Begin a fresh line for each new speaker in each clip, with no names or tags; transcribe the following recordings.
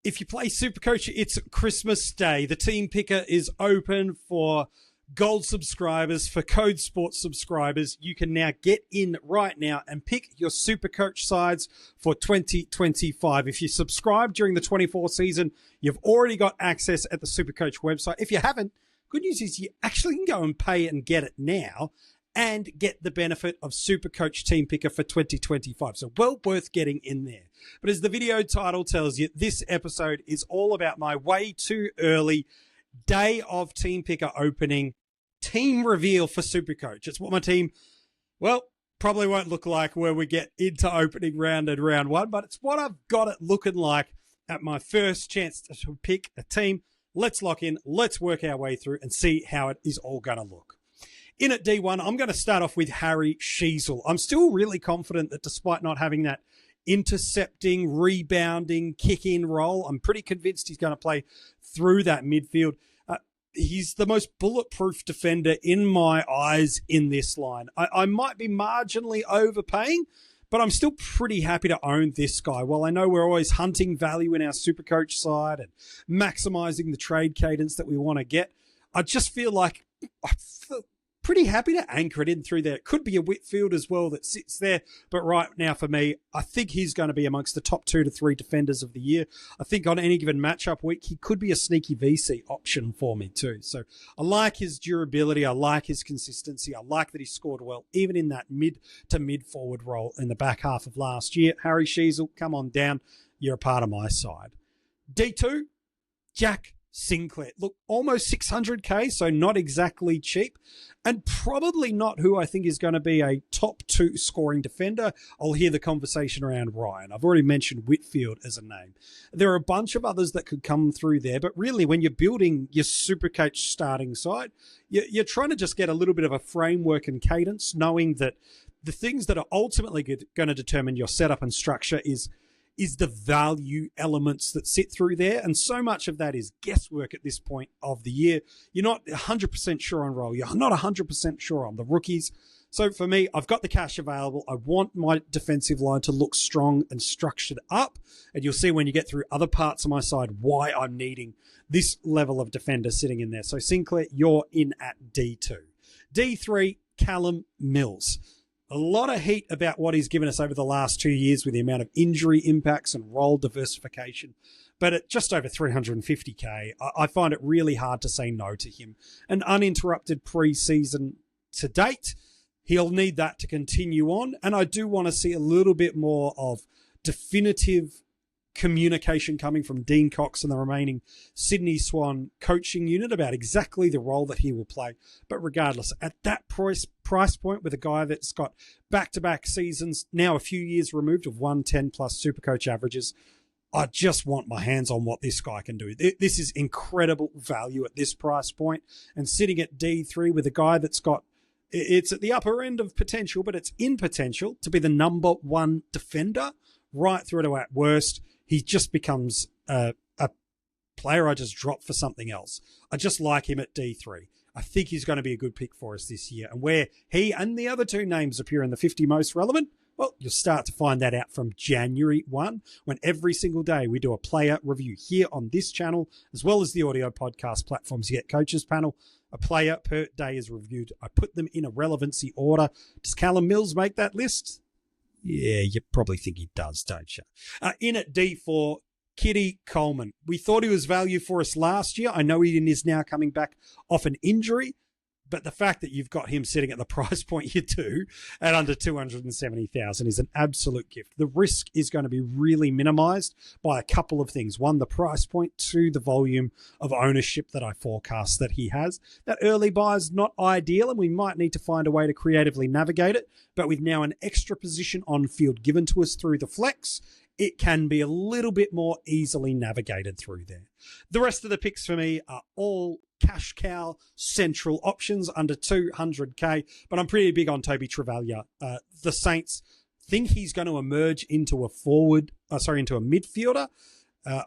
If you play SuperCoach, it's Christmas Day. The Team Picker is open for Gold subscribers, for Code Sports subscribers. You can now get in right now and pick your SuperCoach sides for 2025. If you subscribe during the 24 season, you've already got access at the SuperCoach website. If you haven't, good news is you actually can go and pay and get it now and get the benefit of SuperCoach Team Picker for 2025. So well worth getting in there. But as the video title tells you, this episode is all about my way too early day of Team Picker opening team reveal for SuperCoach. It's what my team, well, probably won't look like when we get into opening round and round one, but it's what I've got it looking like at my first chance to pick a team. Let's lock in, let's work our way through and see how it is all going to look. In at D1, I'm going to start off with Harry Sheezel. I'm still really confident that despite not having that intercepting, rebounding, kick-in role, I'm pretty convinced he's going to play through that midfield. He's the most bulletproof defender in my eyes in this line. I might be marginally overpaying, but I'm still pretty happy to own this guy. While I know we're always hunting value in our SuperCoach side and maximizing the trade cadence that we want to get, I just feel like I'm pretty happy to anchor it in through there. It could be a Whitfield as well that sits there, but right now for me, I think he's going to be amongst the top 2 to 3 defenders of the year. I think on any given matchup week, he could be a sneaky VC option for me too. So I like his durability. I like his consistency. I like that he scored well, even in that mid to mid forward role in the back half of last year. Harry Sheezel, come on down. You're a part of my side. D2, Jack Sinclair. Look, almost 600k, so not exactly cheap, and probably not who I think is going to be a top 2 scoring defender. I'll hear the conversation around Ryan. I've already mentioned Whitfield as a name. There are a bunch of others that could come through there, but really when you're building your SuperCoach starting side, you're trying to just get a little bit of a framework and cadence, knowing that the things that are ultimately going to determine your setup and structure is the value elements that sit through there. And so much of that is guesswork at this point of the year. You're not 100% sure on role. You're not 100% sure on the rookies. So for me, I've got the cash available. I want my defensive line to look strong and structured up. And you'll see when you get through other parts of my side why I'm needing this level of defender sitting in there. So Sinclair, you're in at D2. D3, Callum Mills. A lot of heat about what he's given us over the last 2 years with the amount of injury impacts and role diversification. But at just over 350k, I find it really hard to say no to him. An uninterrupted preseason to date, he'll need that to continue on. And I do want to see a little bit more of definitive communication coming from Dean Cox and the remaining Sydney Swan coaching unit about exactly the role that he will play. But regardless, at that price point with a guy that's got back-to-back seasons, now a few years removed of 110 plus SuperCoach averages, I just want my hands on what this guy can do. This is incredible value at this price point. And sitting at D3 with a guy that's got, it's at the upper end of potential, but it's in potential to be the number 1 defender right through to at worst. He just becomes a player I just drop for something else. I just like him at D3. I think he's going to be a good pick for us this year. And where he and the other 2 names appear in the 50 most relevant, well, you'll start to find that out from January 1, when every single day we do a player review here on this channel, as well as the audio podcast platforms. You get Coaches Panel. A player per day is reviewed. I put them in a relevancy order. Does Callum Mills make that list? Yeah, you probably think he does, don't you? In at D4, Kitty Coleman. We thought he was value for us last year. I know he is now coming back off an injury, but the fact that you've got him sitting at the price point you do at under 270,000 is an absolute gift. The risk is going to be really minimized by a couple of things. One, the price point. 2, the volume of ownership that I forecast that he has. That early buy is not ideal, and we might need to find a way to creatively navigate it. But with now an extra position on field given to us through the flex, it can be a little bit more easily navigated through there. The rest of the picks for me are all cash cow central options under 200k, but I'm pretty big on Toby Travalia. The Saints think he's going to emerge into a midfielder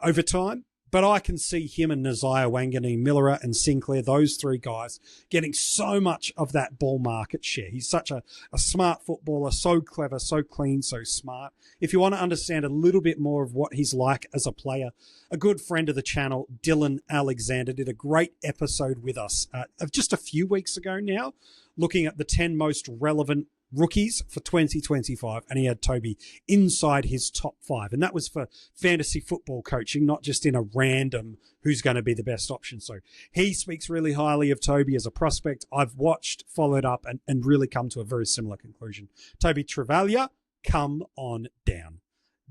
over time, But I can see him and Nazaya Wangani, Miller and Sinclair, those three guys, getting so much of that ball market share. He's such a smart footballer, so clever, so clean, so smart. If you want to understand a little bit more of what he's like as a player, a good friend of the channel, Dylan Alexander, did a great episode with us of just a few weeks ago now, looking at the 10 most relevant rookies for 2025, and he had Toby inside his top 5, and that was for fantasy football coaching, not just in a random who's going to be the best option. So he speaks really highly of Toby as a prospect. I've watched, followed up, and really come to a very similar conclusion. Toby Travalia, come on down.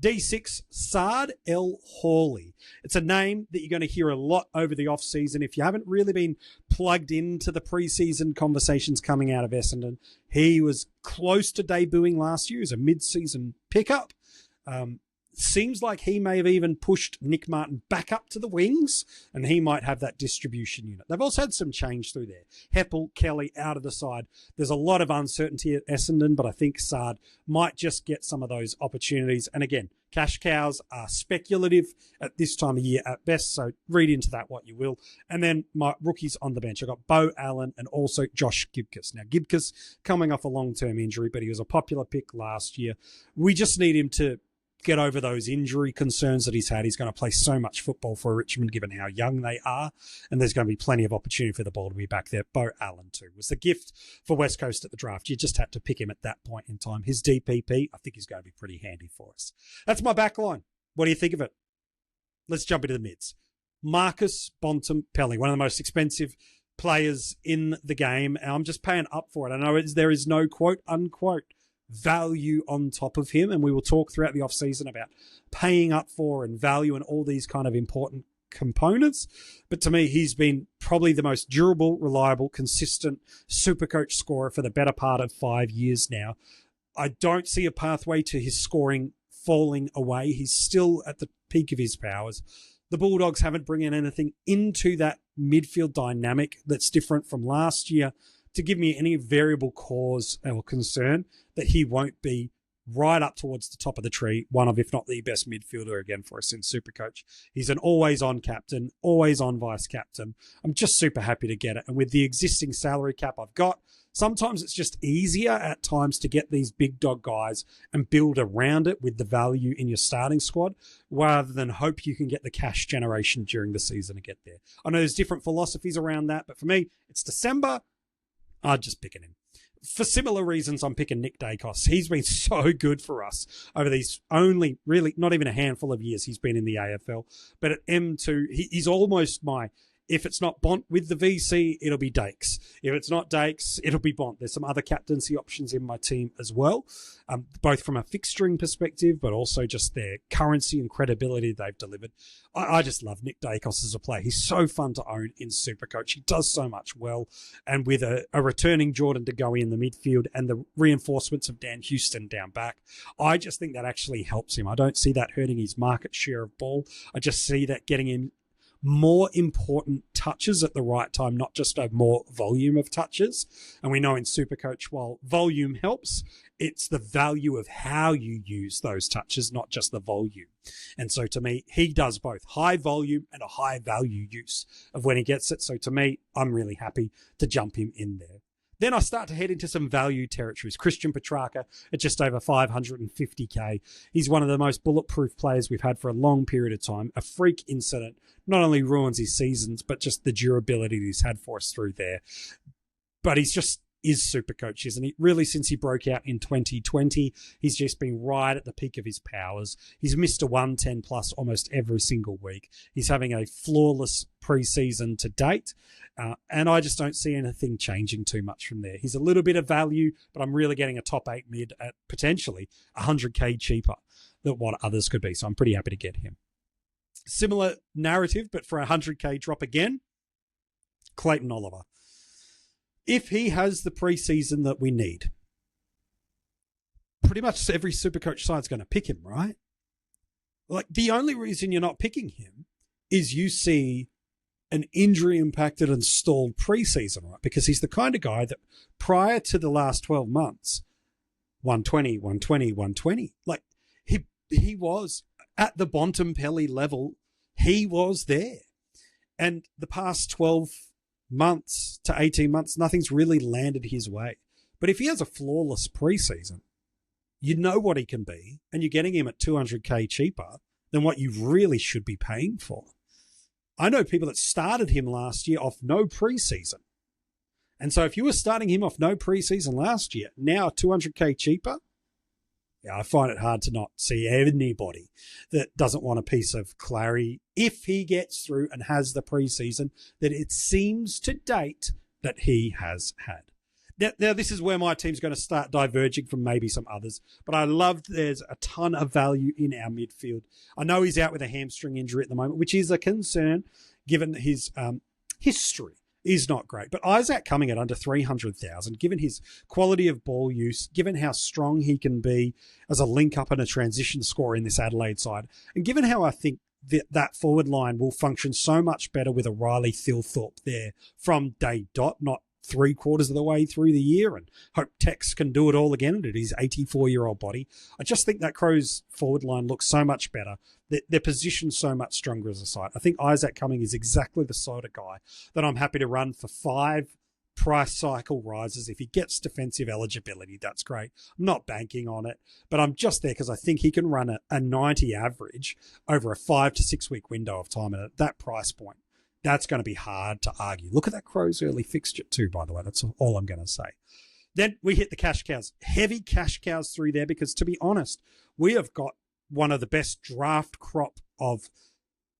D6, Saad El Hawley. It's a name that you're going to hear a lot over the off-season. If you haven't really been plugged into the preseason conversations coming out of Essendon, he was close to debuting last year as a mid-season pickup. Seems like he may have even pushed Nick Martin back up to the wings, and he might have that distribution unit. They've also had some change through there. Heppel, Kelly out of the side. There's a lot of uncertainty at Essendon, but I think Saad might just get some of those opportunities. And again, cash cows are speculative at this time of year at best, so read into that what you will. And then my rookies on the bench, I've got Bo Allen and also Josh Gibcus. Now, Gibcus coming off a long-term injury, but he was a popular pick last year. We just need him to get over those injury concerns that he's had. He's going to play so much football for Richmond, given how young they are, and there's going to be plenty of opportunity for the ball to be back there. Bo Allen, too, was the gift for West Coast at the draft. You just had to pick him at that point in time. His DPP, I think, is going to be pretty handy for us. That's my back line. What do you think of it? Let's jump into the mids. Marcus Bontempelli, one of the most expensive players in the game, and I'm just paying up for it. I know there is no quote-unquote value on top of him, and we will talk throughout the off-season about paying up for and value and all these kind of important components. But to me, he's been probably the most durable, reliable, consistent SuperCoach scorer for the better part of 5 years now. I don't see a pathway to his scoring falling away. He's still at the peak of his powers. The Bulldogs haven't brought in anything into that midfield dynamic that's different from last year to give me any variable cause or concern that he won't be right up towards the top of the tree, one of, if not the best midfielder again for us in SuperCoach. He's an always-on captain, always-on vice-captain. I'm just super happy to get it. And with the existing salary cap I've got, sometimes it's just easier at times to get these big dog guys and build around it with the value in your starting squad, rather than hope you can get the cash generation during the season to get there. I know there's different philosophies around that, but for me, it's December. I'm just picking him. For similar reasons, I'm picking Nick Dacos. He's been so good for us over these only, really, not even a handful of years he's been in the AFL. But at M2, he's almost my, if it's not Bont with the VC, it'll be Dakes. If it's not Dakes, it'll be Bont. There's some other captaincy options in my team as well, both from a fixturing perspective, but also just their currency and credibility they've delivered. I just love Nick Dacos as a player. He's so fun to own in SuperCoach. He does so much well. And with a returning Jordan De Goey in the midfield and the reinforcements of Dan Houston down back, I just think that actually helps him. I don't see that hurting his market share of ball. I just see that getting him more important touches at the right time, not just a more volume of touches. And we know in SuperCoach, while volume helps, it's the value of how you use those touches, not just the volume. And so to me, he does both high volume and a high value use of when he gets it. So to me, I'm really happy to jump him in there. Then I start to head into some value territories. Christian Petrarca at just over 550k. He's one of the most bulletproof players we've had for a long period of time. A freak incident not only ruins his seasons, but just the durability he's had for us through there. But he's just is SuperCoach, isn't he? Really, since he broke out in 2020, he's just been right at the peak of his powers. He's missed a 110 plus almost every single week. He's having a flawless preseason to date. And I just don't see anything changing too much from there. He's a little bit of value, but I'm really getting a top 8 mid at potentially 100k cheaper than what others could be. So I'm pretty happy to get him. Similar narrative, but for a 100k drop again, Clayton Oliver. If he has the preseason that we need, pretty much every SuperCoach side's going to pick him, right? Like, the only reason you're not picking him is you see an injury-impacted and stalled preseason, right? Because he's the kind of guy that prior to the last 12 months, 120, 120, 120. Like, he was at the Bontempelli level he was there. And the past 12 months to 18 months, nothing's really landed his way. But if he has a flawless preseason, you know what he can be, and you're getting him at $200K cheaper than what you really should be paying for. I know people that started him last year off no preseason. And so if you were starting him off no preseason last year, now $200K cheaper, yeah, I find it hard to not see anybody that doesn't want a piece of Clary if he gets through and has the preseason that it seems to date that he has had. Now, this is where my team's going to start diverging from maybe some others, but I love there's a ton of value in our midfield. I know he's out with a hamstring injury at the moment, which is a concern given his history is not great. But Isaac coming at under 300,000, given his quality of ball use, given how strong he can be as a link-up and a transition scorer in this Adelaide side, and given how I think that forward line will function so much better with a Riley Thilthorpe there from day dot, not 3/4 of the way through the year, and hope Tex can do it all again at his 84-year-old body. I just think that Crows forward line looks so much better. Their position's so much stronger as a side. I think Isaac Cumming is exactly the sort of guy that I'm happy to run for 5 price cycle rises. If he gets defensive eligibility, that's great. I'm not banking on it, but I'm just there because I think he can run a 90 average over a 5 to 6 week window of time, and at that price point, that's going to be hard to argue. Look at that Crows early fixture too, by the way. That's all I'm going to say. Then we hit the cash cows. Heavy cash cows through there because, to be honest, we have got one of the best draft crop of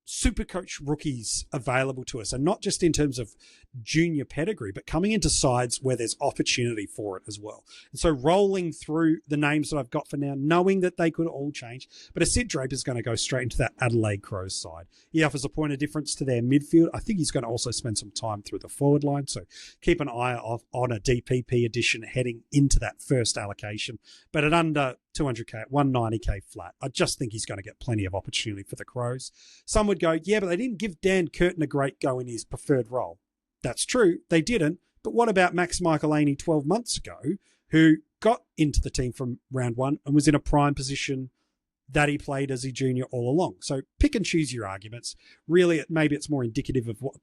SuperCoach rookies available to us. And not just in terms of junior pedigree, but coming into sides where there's opportunity for it as well. And so rolling through the names that I've got for now, knowing that they could all change. But a Sid Draper is going to go straight into that Adelaide Crows side. He offers a point of difference to their midfield. I think he's going to also spend some time through the forward line. So keep an eye on a DPP addition heading into that first allocation. But at under 200K, 190K flat, I just think he's going to get plenty of opportunity for the Crows. Some would go, yeah, but they didn't give Dan Curtin a great go in his preferred role. That's true, they didn't. But what about Max Michaelini 12 months ago, who got into the team from round 1 and was in a prime position that he played as a junior all along? So pick and choose your arguments. Really, maybe it's more indicative of what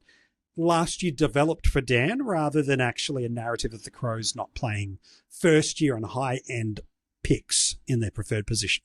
last year developed for Dan rather than actually a narrative of the Crows not playing first year on high-end picks in their preferred position.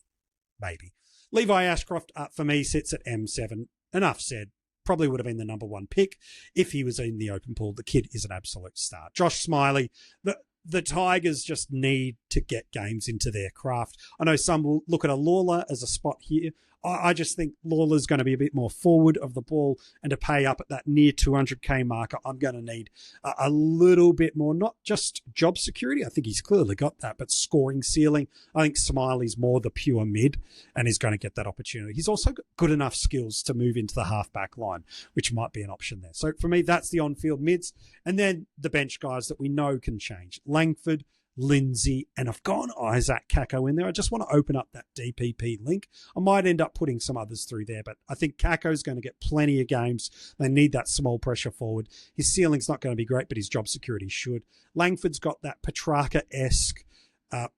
Maybe. Levi Ashcroft, for me, sits at M7. Enough said. Probably would have been the number 1 pick if he was in the open pool. The kid is an absolute star. Josh Smiley, the Tigers just need to get games into their craft. I know some will look at a Lawler as a spot here. I just think Lawler's going to be a bit more forward of the ball, and to pay up at that near 200K marker, I'm going to need a little bit more, not just job security. I think he's clearly got that, but scoring ceiling. I think Smiley's more the pure mid and is going to get that opportunity. He's also got good enough skills to move into the half-back line, which might be an option there. So for me, that's the on-field mids. And then the bench guys that we know can change. Langford, Lindsay, and I've gone Isaac Kako in there. I just want to open up that DPP link. I might end up putting some others through there, but I think Kako's going to get plenty of games. They need that small pressure forward. His ceiling's not going to be great, but his job security should. Langford's got that Petrarca-esque,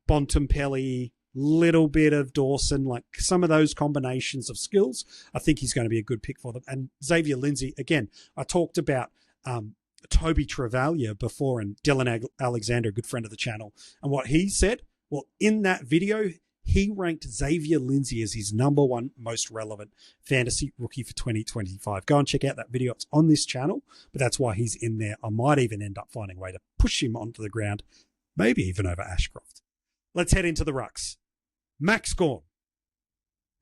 Bontempelli, little bit of Dawson, like some of those combinations of skills. I think he's going to be a good pick for them. And Xavier Lindsay, again, I talked about Toby Travalia before, and Dylan Alexander, a good friend of the channel, and what he said. Well, in that video, he ranked Xavier Lindsay as his number 1 most relevant fantasy rookie for 2025. Go and check out that video. It's on this channel, but that's why he's in there. I might even end up finding a way to push him onto the ground, maybe even over Ashcroft. Let's head into the rucks. Max Gawn.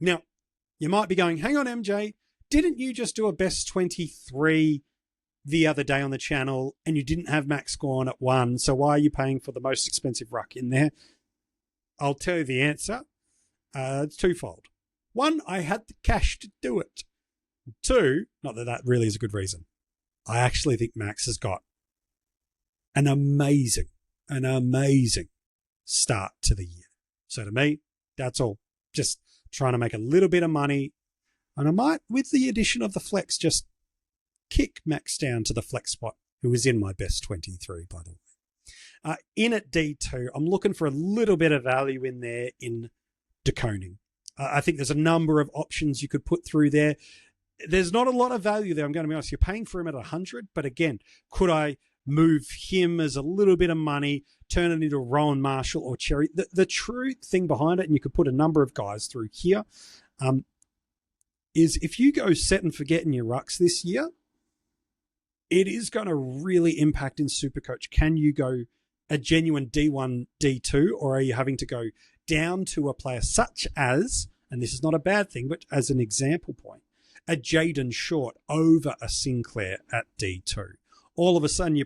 Now, you might be going, hang on, MJ, didn't you just do a best 23 the other day on the channel and you didn't have Max Gawn at 1, so why are you paying for the most expensive ruck in there? I'll tell you the answer. It's twofold. 1, I had the cash to do it. 2, not that that really is a good reason. I actually think Max has got an amazing start to the year. So to me, that's all. Just trying to make a little bit of money. And I might, with the addition of the flex, just kick Max down to the flex spot, who is in my best 23, by the way. In at D2, I'm looking for a little bit of value in there in De Koning. I think there's a number of options you could put through there. there's not a lot of value there. I'm going to be honest. You're paying for him at 100, but again, could I move him as a little bit of money, turn it into Rowan Marshall or Cherry? The true thing behind it, and you could put a number of guys through here, is if you go set and forget in your rucks this year, it is going to really impact in SuperCoach. Can you go a genuine D1, D2, or are you having to go down to a player such as, and this is not a bad thing, but as an example point, a Jaden Short over a Sinclair at D2? All of a sudden, you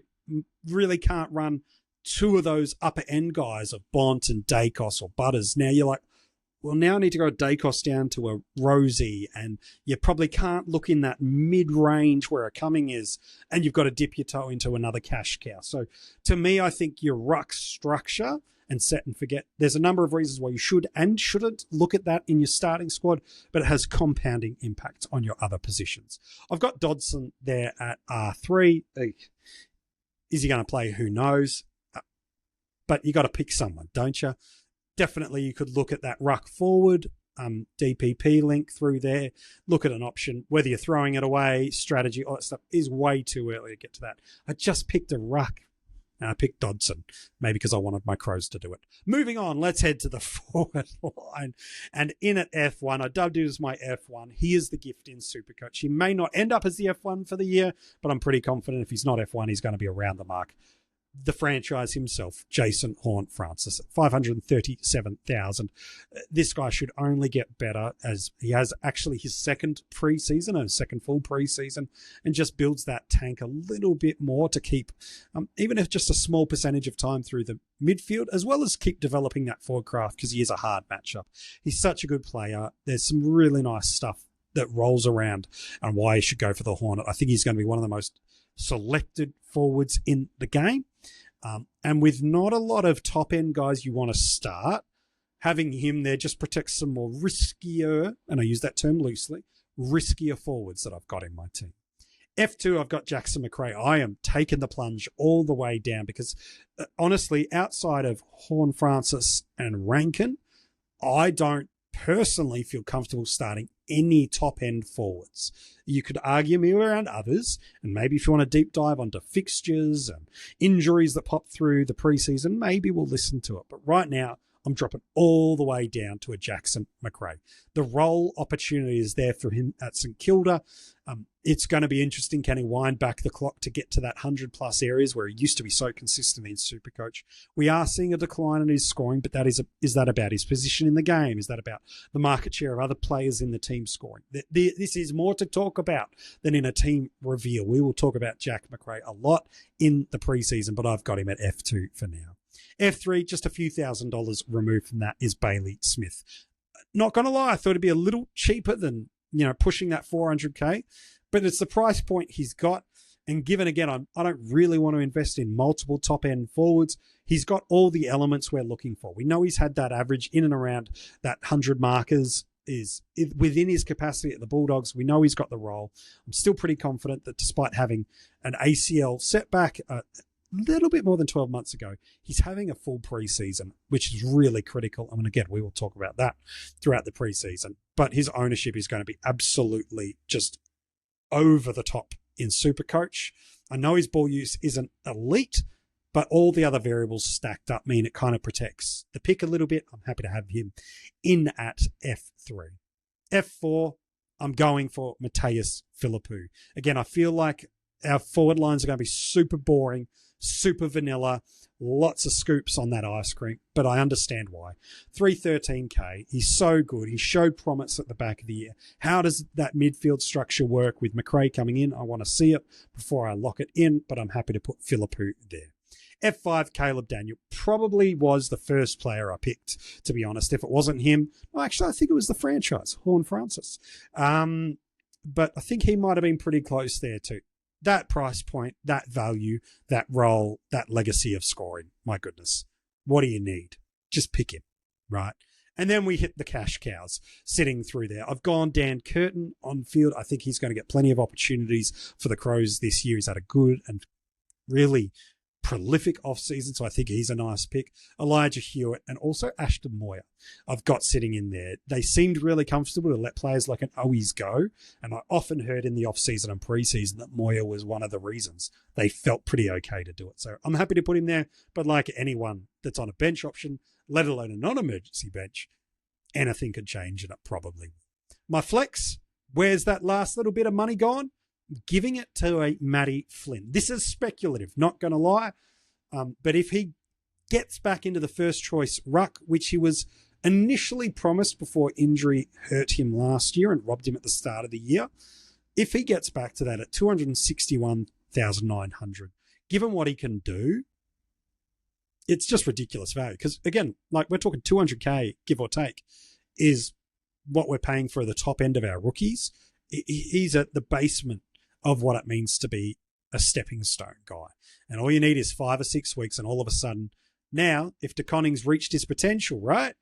really can't run two of those upper end guys of Bont and Dacos or Butters. Now you're like, well, now I need to go Dacos down to a Rosie, and you probably can't look in that mid-range where a Cumming is, and you've got to dip your toe into another cash cow. So to me, I think your ruck structure and set and forget, there's a number of reasons why you should and shouldn't look at that in your starting squad, but it has compounding impacts on your other positions. I've got Dodson there at R3. Is he going to play? Who knows? But you got to pick someone, don't you? Definitely you could look at that ruck forward, DPP link through there, look at an option. Whether you're throwing it away, strategy, all that stuff is way too early to get to that. I just picked a ruck. And I picked Dodson, maybe because I wanted my Crows to do it. Moving on, let's head to the forward line. And in at F1, I dubbed it as my F1. He is the gift in SuperCoach. He may not end up as the F1 for the year, but I'm pretty confident if he's not F1, he's going to be around the mark. The franchise himself, Jason Horne-Francis, at $537,000. This guy should only get better, as he has actually his second preseason and second full preseason, and just builds that tank a little bit more to keep, even if just a small percentage of time through the midfield, as well as keep developing that forward craft, because he is a hard matchup. He's such a good player. There's some really nice stuff that rolls around and why he should go for the Hornet. I think he's going to be one of the most selected forwards in the game. And with not a lot of top-end guys you want to start, having him there just protects some more riskier, and I use that term loosely, riskier forwards that I've got in my team. F2, I've got Jackson McRae. I am taking the plunge all the way down because, honestly, outside of Horne-Francis and Rankin, I don't personally feel comfortable starting any top-end forwards. You could argue me around others, and maybe if you want to deep dive onto fixtures and injuries that pop through the preseason, maybe we'll listen to it. But right now, I'm dropping all the way down to a Jackson McRae. The role opportunity is there for him at St Kilda. It's going to be interesting. Can he wind back the clock to get to that 100-plus areas where he used to be so consistent in SuperCoach? We are seeing a decline in his scoring, but that is that about his position in the game? Is that about the market share of other players in the team scoring? This is more to talk about than in a team reveal. We will talk about Jack McRae a lot in the preseason, but I've got him at F2 for now. F3, just a few $1,000s removed from that, is Bailey Smith. Not going to lie, I thought it'd be a little cheaper than, pushing that 400K, but it's the price point he's got. And given, again, I don't really want to invest in multiple top-end forwards. He's got all the elements we're looking for. We know he's had that average in and around that 100 markers is within his capacity at the Bulldogs. We know he's got the role. I'm still pretty confident that despite having an ACL setback little bit more than 12 months ago, he's having a full preseason, which is really critical. And again, we will talk about that throughout the preseason. But his ownership is going to be absolutely just over the top in SuperCoach. I know his ball use isn't elite, but all the other variables stacked up mean it kind of protects the pick a little bit. I'm happy to have him in at F3. F4, I'm going for Mateus Philippou. Again, I feel like our forward lines are going to be super boring, super vanilla, lots of scoops on that ice cream, but I understand why. 313K, he's so good. He showed promise at the back of the year. How does that midfield structure work with McRae coming in? I want to see it before I lock it in, but I'm happy to put Philippou there. F5, Caleb Daniel, probably was the first player I picked, to be honest. If it wasn't him, well, actually, I think it was the franchise, Horne-Francis. But I think he might have been pretty close there too. That price point, that value, that role, that legacy of scoring. My goodness. What do you need? Just pick him, right? And then we hit the cash cows sitting through there. I've gone Dan Curtin on field. I think he's going to get plenty of opportunities for the Crows this year. He's had a good and really prolific off-season, so I think he's a nice pick. Elijah Hewitt and also Ashton Moyer I've got sitting in there. They seemed really comfortable to let players like an Owies go, and I often heard in the off-season and pre-season that Moyer was one of the reasons they felt pretty okay to do it. So I'm happy to put him there, but like anyone that's on a bench option, let alone a non-emergency bench, anything could change, and it probably will. My flex, where's that last little bit of money gone? Giving it to a Matty Flynn. This is speculative, not going to lie. But if he gets back into the first choice ruck, which he was initially promised before injury hurt him last year and robbed him at the start of the year, if he gets back to that at 261,900, given what he can do, it's just ridiculous value. Because again, like we're talking 200K, give or take, is what we're paying for the top end of our rookies. He's at the basement of what it means to be a stepping stone guy. And all you need is 5 or 6 weeks, and all of a sudden, now, if DeConning's reached his potential, right,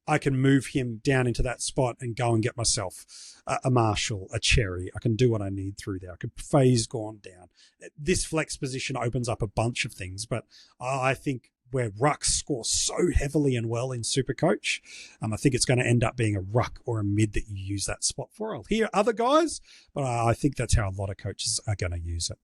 I can move him down into that spot and go and get myself a Marshall, a Cherry. I can do what I need through there. I could phase Gone down. This flex position opens up a bunch of things, but I think where rucks score so heavily and well in SuperCoach, I think it's going to end up being a ruck or a mid that you use that spot for. I'll hear other guys, but I think that's how a lot of coaches are going to use it.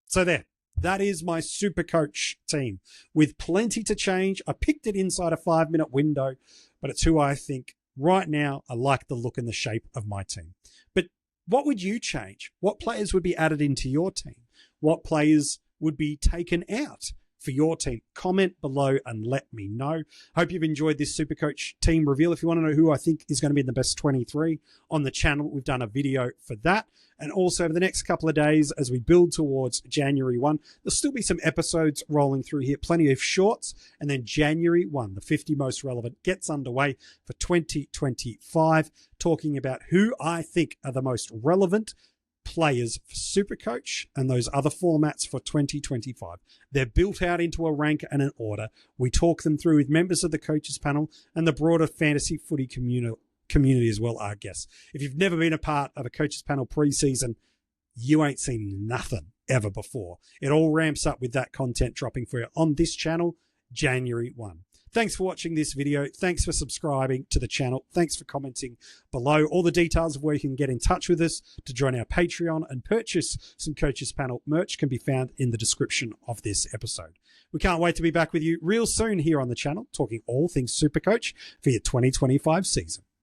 So there, that is my SuperCoach team with plenty to change. I picked it inside a 5-minute window, but it's who I think right now I like the look and the shape of my team. But what would you change? What players would be added into your team? What players would be taken out for your team? Comment below and let me know. Hope you've enjoyed this SuperCoach team reveal. If you want to know who I think is going to be in the best 23 on the channel, we've done a video for that. And also over the next couple of days, as we build towards January 1, there'll still be some episodes rolling through here, plenty of shorts. And then January 1, the 50 most relevant, gets underway for 2025, talking about who I think are the most relevant players for SuperCoach and those other formats for 2025. They're built out into a rank and an order. We talk them through with members of the coaches panel and the broader fantasy footy community as well, our guests. If you've never been a part of a coaches panel preseason, you ain't seen nothing ever before. It all ramps up with that content dropping for you on this channel, January 1. Thanks for watching this video. Thanks for subscribing to the channel. Thanks for commenting below. All the details of where you can get in touch with us to join our Patreon and purchase some Coaches Panel merch can be found in the description of this episode. We can't wait to be back with you real soon here on the channel, talking all things SuperCoach for your 2025 season.